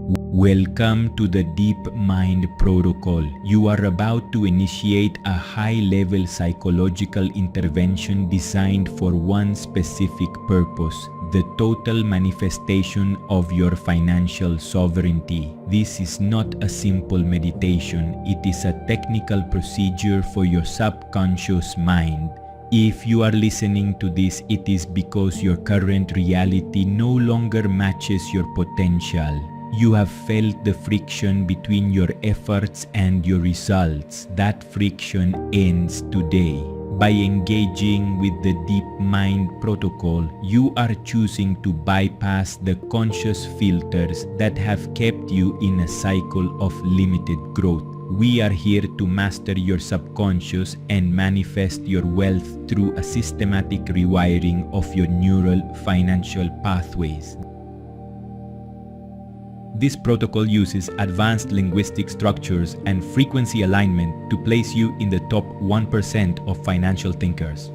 Welcome to the DeepMindProtocol. You are about to initiate a high-level psychological intervention designed for one specific purpose: the total manifestation of your financial sovereignty. This is not a simple meditation, it is a technical procedure for your subconscious mind. If you are listening to this, it is because your current reality no longer matches your potential. You have felt the friction between your efforts and your results. That friction ends today. By engaging with the DeepMindProtocol, you are choosing to bypass the conscious filters that have kept you in a cycle of limited growth. We are here to master your subconscious and manifest your wealth through a systematic rewiring of your neural financial pathways. This protocol uses advanced linguistic structures and frequency alignment to place you in the top 1% of financial thinkers.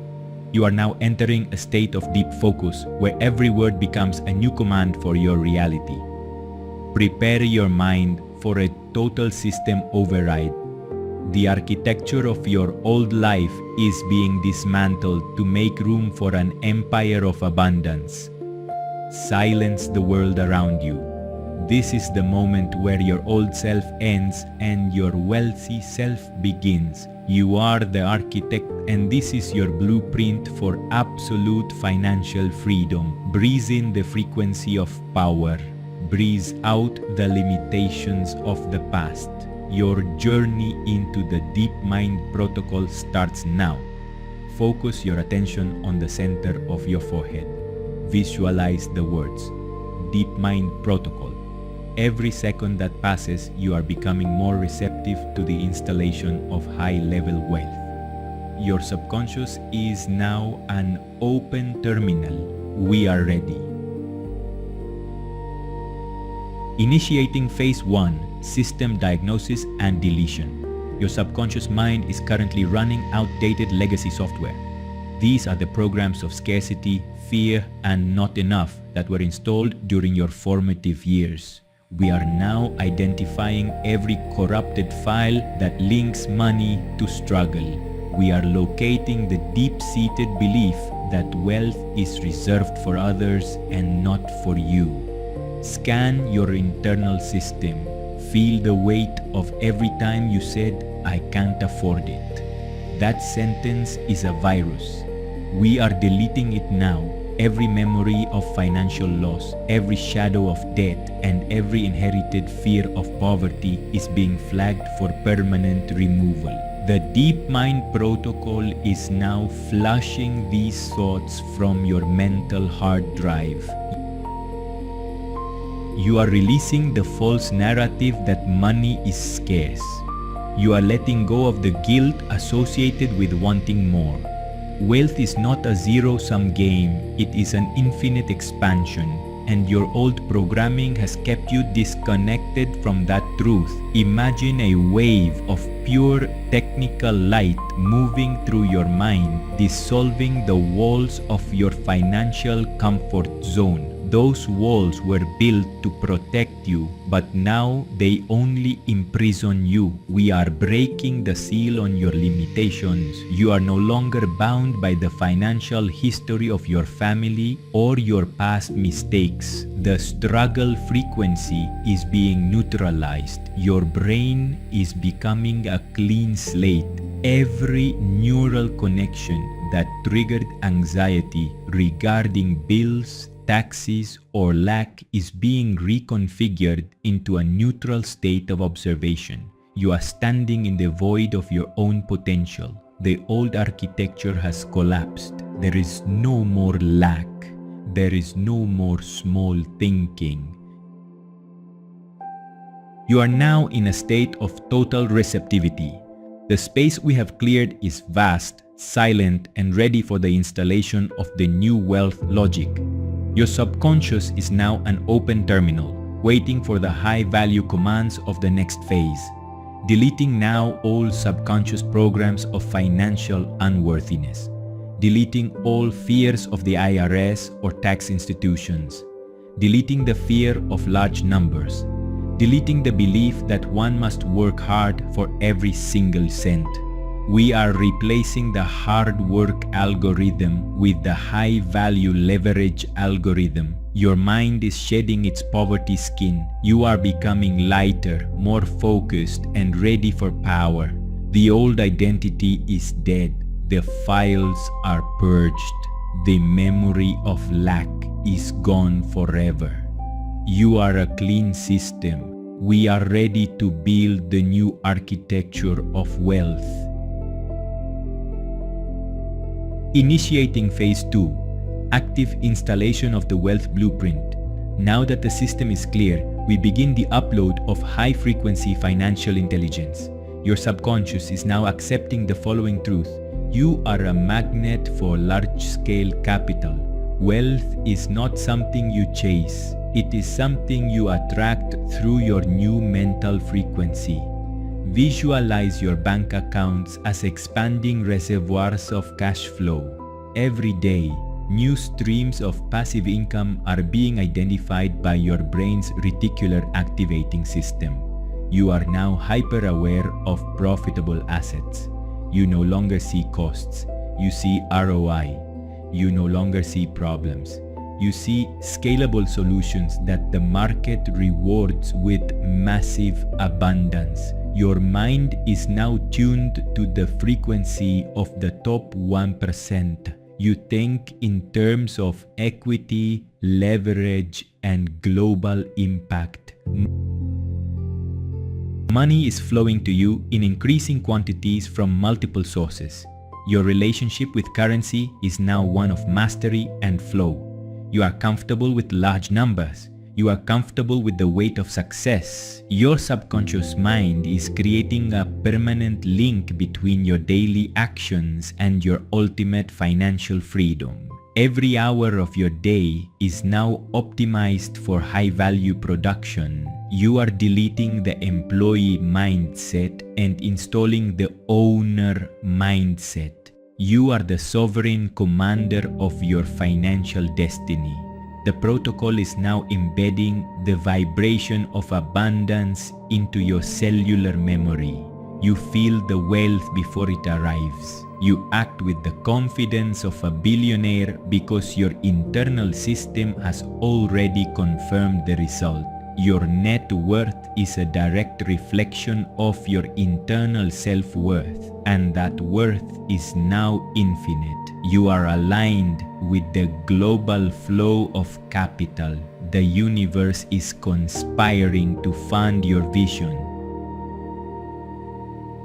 You are now entering a state of deep focus where every word becomes a new command for your reality. Prepare your mind for a total system override. The architecture of your old life is being dismantled to make room for an empire of abundance. Silence the world around you. This is the moment where your old self ends and your wealthy self begins. You are the architect, and this is your blueprint for absolute financial freedom. Breathe in the frequency of power. Breathe out the limitations of the past. Your journey into the DeepMindProtocol starts now. Focus your attention on the center of your forehead. Visualize the words DeepMindProtocol. Every second that passes, you are becoming more receptive to the installation of high-level wealth. Your subconscious is now an open terminal. We are ready. Initiating Phase 1, System Diagnosis and Deletion. Your subconscious mind is currently running outdated legacy software. These are the programs of scarcity, fear, and not enough that were installed during your formative years. We are now identifying every corrupted file that links money to struggle. We are locating the deep-seated belief that wealth is reserved for others and not for you. Scan your internal system. Feel the weight of every time you said, "I can't afford it." That sentence is a virus. We are deleting it now. Every memory of financial loss, every shadow of debt, and every inherited fear of poverty is being flagged for permanent removal. The DeepMindProtocol is now flushing these thoughts from your mental hard drive. You are releasing the false narrative that money is scarce. You are letting go of the guilt associated with wanting more. Wealth is not a zero-sum game, it is an infinite expansion, and your old programming has kept you disconnected from that truth. Imagine a wave of pure technical light moving through your mind, dissolving the walls of your financial comfort zone. Those walls were built to protect you, but now they only imprison you. We are breaking the seal on your limitations. You are no longer bound by the financial history of your family or your past mistakes. The struggle frequency is being neutralized. Your brain is becoming a clean slate. Every neural connection that triggered anxiety regarding bills, taxes, or lack is being reconfigured into a neutral state of observation. You are standing in the void of your own potential. The old architecture has collapsed. There is no more lack. There is no more small thinking. You are now in a state of total receptivity. The space we have cleared is vast, silent, and ready for the installation of the new wealth logic. Your subconscious is now an open terminal, waiting for the high-value commands of the next phase. Deleting now all subconscious programs of financial unworthiness. Deleting all fears of the IRS or tax institutions. Deleting the fear of large numbers. deleting the belief that one must work hard for every single cent. We are replacing the hard work algorithm with the high value leverage algorithm. Your mind is shedding its poverty skin. You are becoming lighter, more focused, and ready for power. The old identity is dead. The files are purged. The memory of lack is gone forever. You are a clean system. We are ready to build the new architecture of wealth. Initiating Phase 2, active installation of the wealth blueprint. Now that the system is clear, we begin the upload of high-frequency financial intelligence. Your subconscious is now accepting the following truth. You are a magnet for large-scale capital. Wealth is not something you chase. It is something you attract through your new mental frequency. Visualize your bank accounts as expanding reservoirs of cash flow. Every day, new streams of passive income are being identified by your brain's reticular activating system. You are now hyper-aware of profitable assets. You no longer see costs. You see ROI. You no longer see problems. You see scalable solutions that the market rewards with massive abundance. Your mind is now tuned to the frequency of the top 1%. You think in terms of equity, leverage, and global impact. Money is flowing to you in increasing quantities from multiple sources. Your relationship with currency is now one of mastery and flow. You are comfortable with large numbers. You are comfortable with the weight of success. Your subconscious mind is creating a permanent link between your daily actions and your ultimate financial freedom. Every hour of your day is now optimized for high-value production. You are deleting the employee mindset and installing the owner mindset. You are the sovereign commander of your financial destiny. The protocol is now embedding the vibration of abundance into your cellular memory. You feel the wealth before it arrives. You act with the confidence of a billionaire because your internal system has already confirmed the result. Your net worth is a direct reflection of your internal self-worth, and that worth is now infinite. You are aligned with the global flow of capital. The universe is conspiring to fund your vision.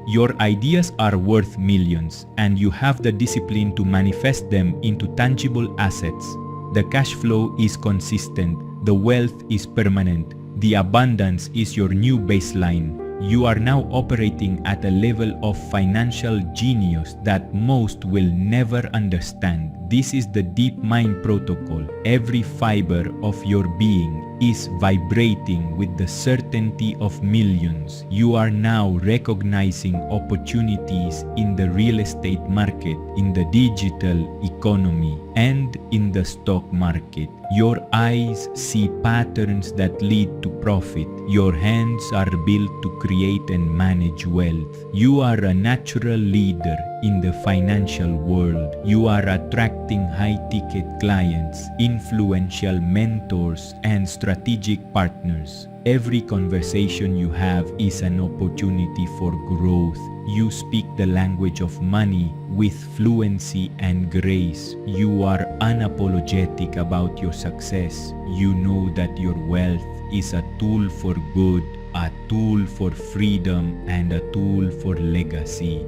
Your ideas are worth millions, and you have the discipline to manifest them into tangible assets. The cash flow is consistent. The wealth is permanent. The abundance is your new baseline. You are now operating at a level of financial genius that most will never understand. This is the DeepMindProtocol. Every fiber of your being is vibrating with the certainty of millions. You are now recognizing opportunities in the real estate market, in the digital economy, and in the stock market. Your eyes see patterns that lead to profit. Your hands are built to create and manage wealth. You are a natural leader in the financial world. You are attracting high-ticket clients, influential mentors, and strategic partners. Every conversation you have is an opportunity for growth. You speak the language of money with fluency and grace. You are unapologetic about your success. You know that your wealth is a tool for good, a tool for freedom, and a tool for legacy.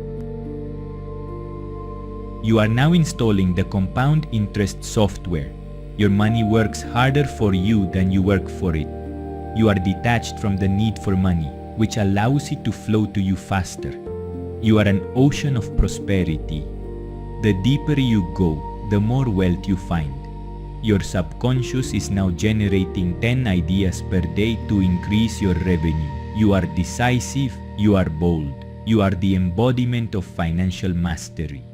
You are now installing the compound interest software. Your money works harder for you than you work for it. You are detached from the need for money, which allows it to flow to you faster. You are an ocean of prosperity. The deeper you go, the more wealth you find. Your subconscious is now generating 10 ideas per day to increase your revenue. You are decisive, you are bold. You are the embodiment of financial mastery.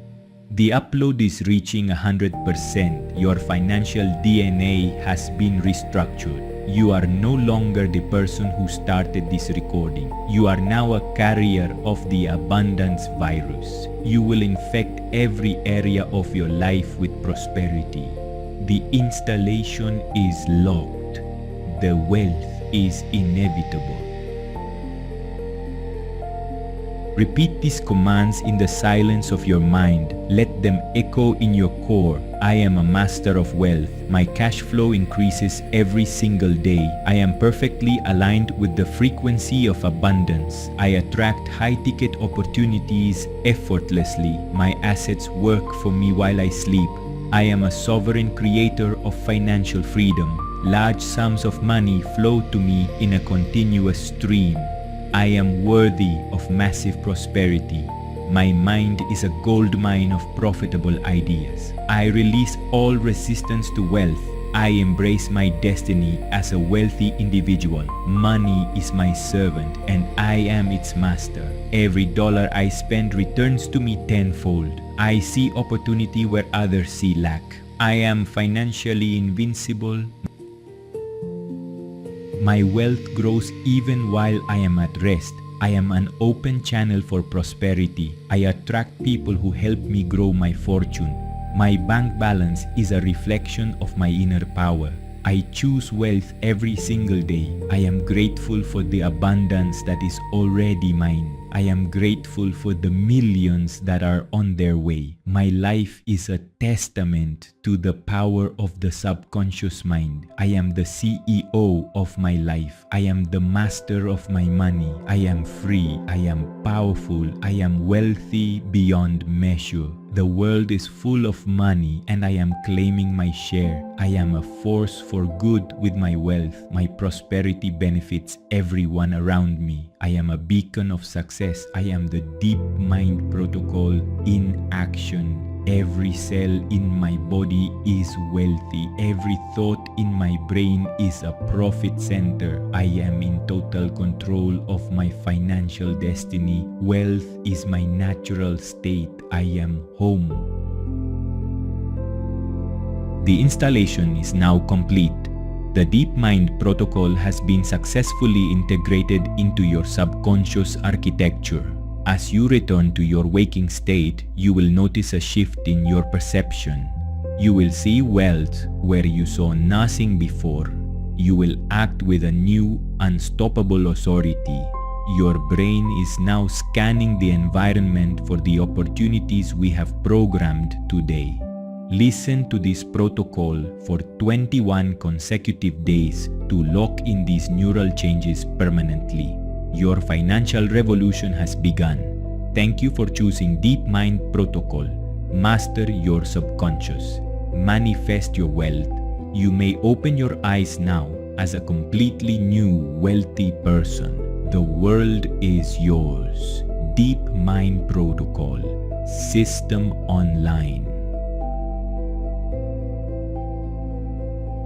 The upload is reaching 100%. Your financial DNA has been restructured. You are no longer the person who started this recording. You are now a carrier of the abundance virus. You will infect every area of your life with prosperity. The installation is locked. The wealth is inevitable. Repeat these commands in the silence of your mind. Let them echo in your core. I am a master of wealth. My cash flow increases every single day. I am perfectly aligned with the frequency of abundance. I attract high-ticket opportunities effortlessly. My assets work for me while I sleep. I am a sovereign creator of financial freedom. Large sums of money flow to me in a continuous stream. I am worthy of massive prosperity. My mind is a gold mine of profitable ideas. I release all resistance to wealth. I embrace my destiny as a wealthy individual. Money is my servant and I am its master. Every dollar I spend returns to me tenfold. I see opportunity where others see lack. I am financially invincible. My wealth grows even while I am at rest. I am an open channel for prosperity. I attract people who help me grow my fortune. My bank balance is a reflection of my inner power. I choose wealth every single day. I am grateful for the abundance that is already mine. I am grateful for the millions that are on their way. My life is a testament to the power of the subconscious mind. I am the CEO of my life. I am the master of my money. I am free. I am powerful. I am wealthy beyond measure. The world is full of money and I am claiming my share. I am a force for good with my wealth. My prosperity benefits everyone around me. I am a beacon of success. I am the DeepMindProtocol in action. Every cell in my body is wealthy. Every thought in my brain is a profit center. I am in total control of my financial destiny. Wealth is my natural state. I am home. The installation is now complete. The DeepMind protocol has been successfully integrated into your subconscious architecture. As you return to your waking state, you will notice a shift in your perception. You will see wealth where you saw nothing before. You will act with a new, unstoppable authority. Your brain is now scanning the environment for the opportunities we have programmed today. Listen to this protocol for 21 consecutive days to lock in these neural changes permanently. Your financial revolution has begun. Thank you for choosing DeepMind Protocol. Master your subconscious. Manifest your wealth. You may open your eyes now as a completely new wealthy person. The world is yours. DeepMind Protocol. System online.